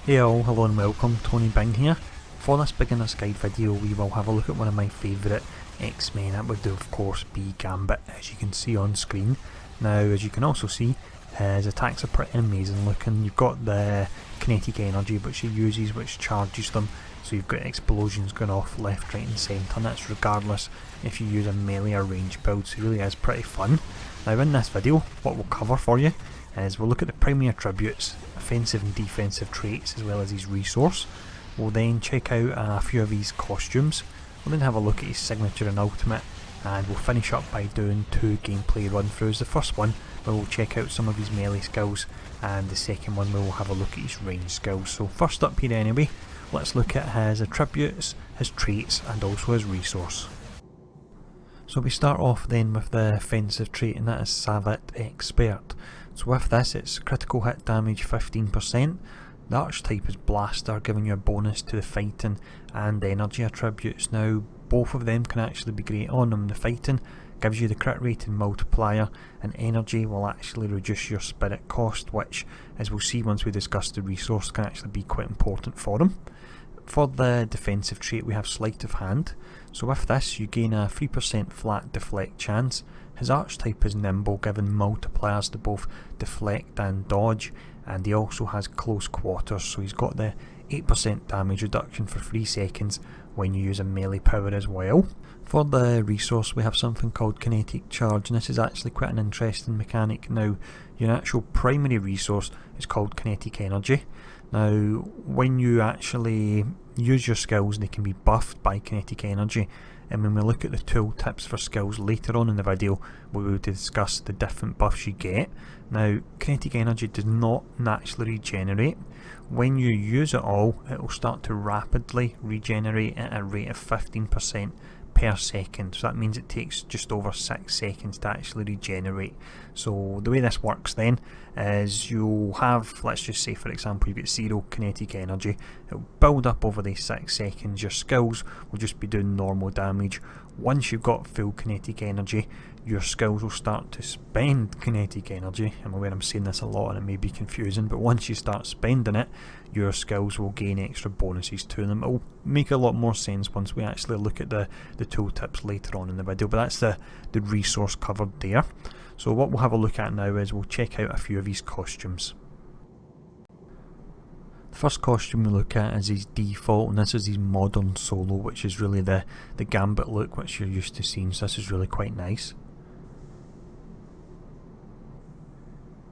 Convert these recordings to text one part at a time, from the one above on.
Hey all, hello and welcome, TonyBing here. For this beginner's guide video we will have a look at one of my favourite X-Men. That would of course be Gambit, as you can see on screen. Now as you can also see, his attacks are pretty amazing looking. You've got the kinetic energy which he uses, which charges them, so you've got explosions going off left, right and centre, and that's regardless if you use a melee or range build, so it really is pretty fun. Now in this video what we'll cover for you is we'll look at the primary attributes, offensive and defensive traits, as well as his resource. We'll then check out a few of his costumes. We'll then have a look at his signature and ultimate, and we'll finish up by doing two gameplay run-throughs. The first one where we'll check out some of his melee skills, and the second one where we'll have a look at his range skills. So first up here anyway, let's look at his attributes, his traits and also his resource. So we start off then with the offensive trait, and that is Savate Expert. So with this it's critical hit damage 15%, the archetype is Blaster, giving you a bonus to the fighting and energy attributes. Now both of them can actually be great on him. The fighting gives you the crit rating multiplier, and energy will actually reduce your spirit cost, which, as we'll see once we discuss the resource, can actually be quite important for him. For the defensive trait we have Sleight of Hand. So with this you gain a 3% flat deflect chance. His archetype is Nimble, giving multipliers to both deflect and dodge, and he also has close quarters, so he's got the 8% damage reduction for 3 seconds when you use a melee power as well. For the resource we have something called Kinetic Charge, and this is actually quite an interesting mechanic. Now your actual primary resource is called Kinetic Energy. Now when you actually use your skills they can be buffed by Kinetic Energy, and when we look at the tool tips for skills later on in the video we will discuss the different buffs you get. Now Kinetic Energy does not naturally regenerate. When you use it all, it will start to rapidly regenerate at a rate of 15% per second, so that means it takes just over 6 seconds to actually regenerate. So the way this works then is you'll have, let's just say for example, you get 0 kinetic energy, it'll build up over these 6 seconds, your skills will just be doing normal damage. Once you've got full kinetic energy, your skills will start to spend kinetic energy. I'm aware I'm saying this a lot and it may be confusing, but once you start spending it, your skills will gain extra bonuses to them. It will make a lot more sense once we actually look at the tooltips later on in the video, but that's the resource covered there. So what we'll have a look at now is we'll check out a few of his costumes. The first costume we look at is his default, and this is his modern solo, which is really the Gambit look which you're used to seeing, so this is really quite nice.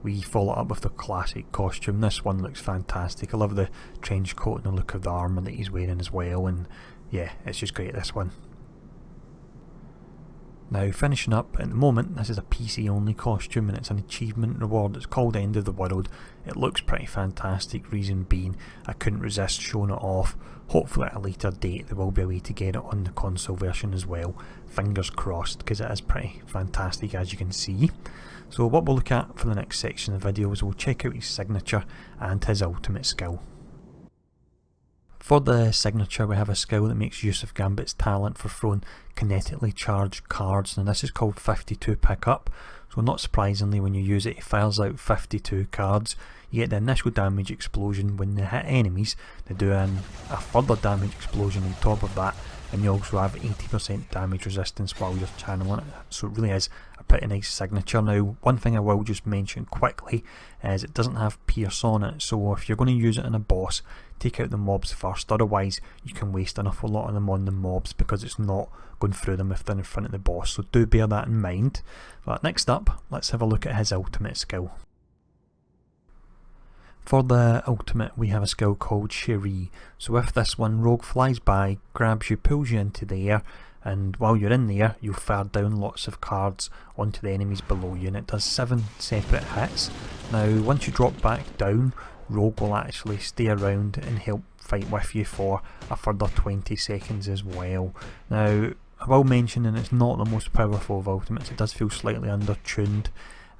We follow up with the classic costume. This one looks fantastic. I love the trench coat and the look of the armour that he's wearing as well, and yeah, it's just great, this one. Now finishing up, at the moment this is a PC only costume and it's an achievement reward. It's called End of the World. It looks pretty fantastic, reason being I couldn't resist showing it off. Hopefully at a later date there will be a way to get it on the console version as well. Fingers crossed, because it is pretty fantastic as you can see. So what we'll look at for the next section of the video is we'll check out his signature and his ultimate skill. For the signature we have a skill that makes use of Gambit's talent for throwing kinetically charged cards, and this is called 52 Pickup. So not surprisingly, when you use it, it fires out 52 cards. You get the initial damage explosion. When they hit enemies they do a further damage explosion on top of that, and you also have 80% damage resistance while you're channeling it, so it really is a pretty nice signature. Now one thing I will just mention quickly is it doesn't have pierce on it, so if you're going to use it in a boss, take out the mobs first, otherwise you can waste an awful lot of them on the mobs because it's not going through them if they're in front of the boss, so do bear that in mind. But next up, let's have a look at his ultimate skill. For the ultimate we have a skill called Cherie. So with this one, Rogue flies by, grabs you, pulls you into the air, and while you're in the air you'll fire down lots of cards onto the enemies below you, and it does 7 separate hits. Now once you drop back down, Rogue will actually stay around and help fight with you for a further 20 seconds as well. Now I will mention, and it's not the most powerful of ultimates, it does feel slightly undertuned,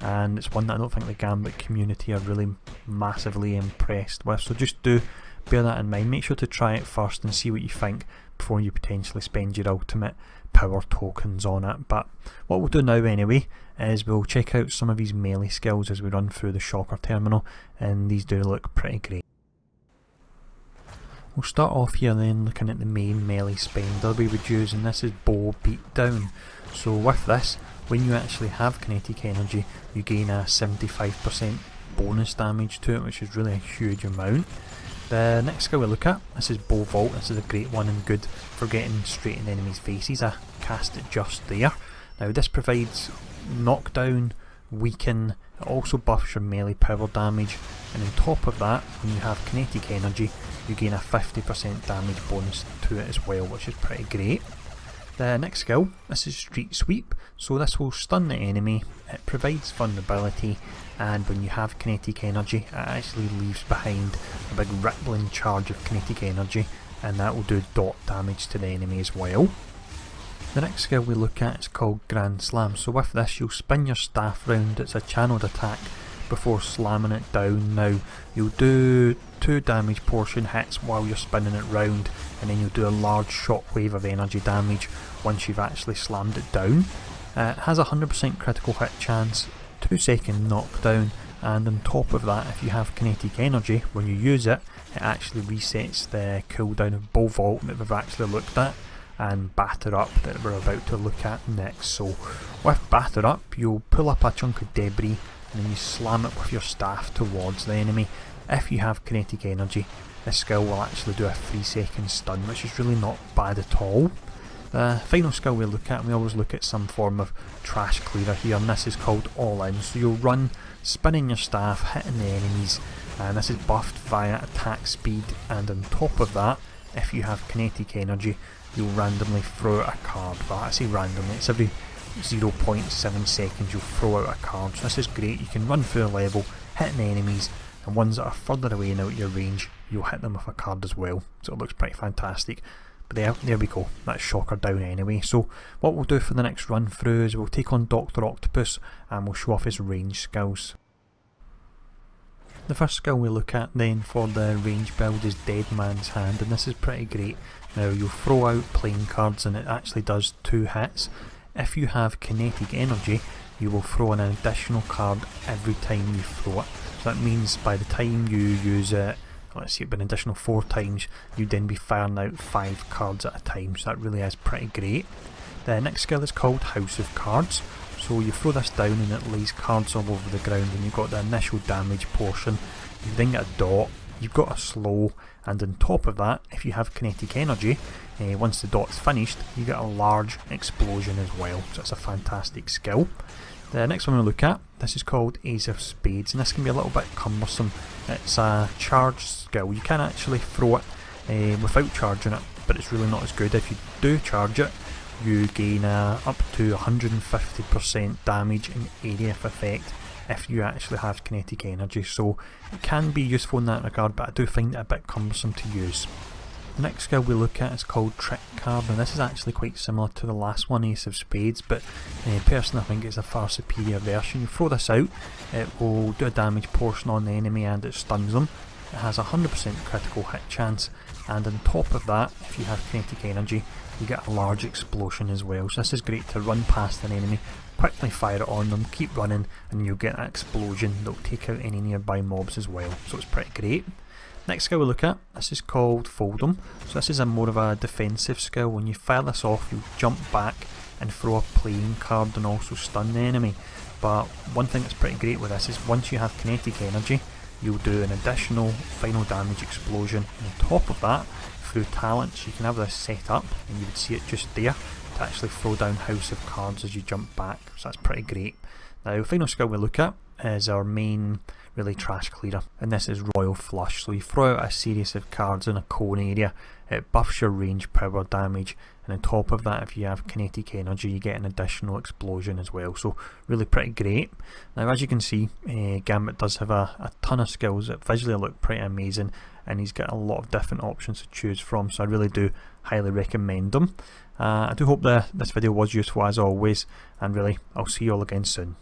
and it's one that I don't think the Gambit community are really massively impressed with, so just do bear that in mind. Make sure to try it first and see what you think before you potentially spend your ultimate power tokens on it. But what we'll do now anyway is we'll check out some of his melee skills as we run through the shopper terminal, and these do look pretty great. We'll start off here then looking at the main melee spender we would use, and this is Bow Beatdown. So with this, when you actually have kinetic energy, you gain a 75% bonus damage to it, which is really a huge amount. The next skill we look at, this is Bow Vault. This is a great one and good for getting straight in enemies' faces. I cast it just there. Now this provides knockdown, weaken, it also buffs your melee power damage, and on top of that, when you have kinetic energy, you gain a 50% damage bonus to it as well, which is pretty great. The next skill, this is Street Sweep, so this will stun the enemy, it provides vulnerability, and when you have kinetic energy, it actually leaves behind a big rippling charge of kinetic energy, and that will do dot damage to the enemy as well. The next skill we look at is called Grand Slam, so with this you'll spin your staff round, it's a channelled attack, before slamming it down. Now you'll do 2 damage portion hits while you're spinning it round, and then you'll do a large shockwave of energy damage once you've actually slammed it down. It has a 100% critical hit chance, 2-second knockdown, and on top of that, if you have kinetic energy, when you use it, it actually resets the cooldown of Bow Vault that we've actually looked at, and Batter Up that we're about to look at next. So with Batter Up, you'll pull up a chunk of debris and then you slam it with your staff towards the enemy. If you have kinetic energy, this skill will actually do a 3-second stun, which is really not bad at all. The final skill we look at, we always look at some form of trash clearer here, and this is called All In. So you'll run, spinning your staff, hitting the enemies, and this is buffed via attack speed, and on top of that, if you have kinetic energy, you'll randomly throw out a card. Well, I say randomly, it's every 0.7 seconds you'll throw out a card, so this is great. You can run through a level, hitting the enemies, and ones that are further away and out of your range, you'll hit them with a card as well, so it looks pretty fantastic. But there we go, that's Shocker down anyway. So what we'll do for the next run through is we'll take on Dr. Octopus and we'll show off his range skills. The first skill we look at then for the range build is Dead Man's Hand, and this is pretty great. Now you'll throw out playing cards and it actually does 2 hits. If you have kinetic energy, you will throw in an additional card every time you throw it. So that means by the time you use it, let's see, an additional 4 times, you'd then be firing out 5 cards at a time, so that really is pretty great. The next skill is called House of Cards. So you throw this down and it lays cards all over the ground, and you've got the initial damage portion, you then get a dot, you've got a slow, and on top of that, if you have kinetic energy, once the dot's finished, you get a large explosion as well, so it's a fantastic skill. The next one we'll look at, this is called Ace of Spades, and this can be a little bit cumbersome. It's a charged skill, you can actually throw it without charging it, but it's really not as good. If you do charge it, you gain up to 150% damage in area of effect if you actually have kinetic energy, so it can be useful in that regard, but I do find it a bit cumbersome to use. The next skill we look at is called Trick Card, and this is actually quite similar to the last one, Ace of Spades, but personally I think it's a far superior version. You throw this out, it will do a damage portion on the enemy and it stuns them. It has a 100% critical hit chance, and on top of that, if you have kinetic energy, you get a large explosion as well. So this is great to run past an enemy, quickly fire it on them, keep running, and you'll get that explosion that will take out any nearby mobs as well, so it's pretty great. Next skill we look at, this is called Fold'em. So this is more of a defensive skill. When you fire this off, you jump back and throw a playing card and also stun the enemy. But one thing that's pretty great with this is once you have kinetic energy, you'll do an additional final damage explosion, and on top of that, through talents, you can have this set up and you would see it just there to actually throw down House of Cards as you jump back, so that's pretty great. Now the final skill we look at is our main really trash clearer, and this is Royal Flush. So you throw out a series of cards in a cone area, it buffs your range power damage, and on top of that, if you have kinetic energy, you get an additional explosion as well, so really pretty great. Now as you can see, Gambit does have a ton of skills that visually look pretty amazing, and he's got a lot of different options to choose from, so I really do highly recommend them. I do hope that this video was useful as always, and really I'll see you all again soon.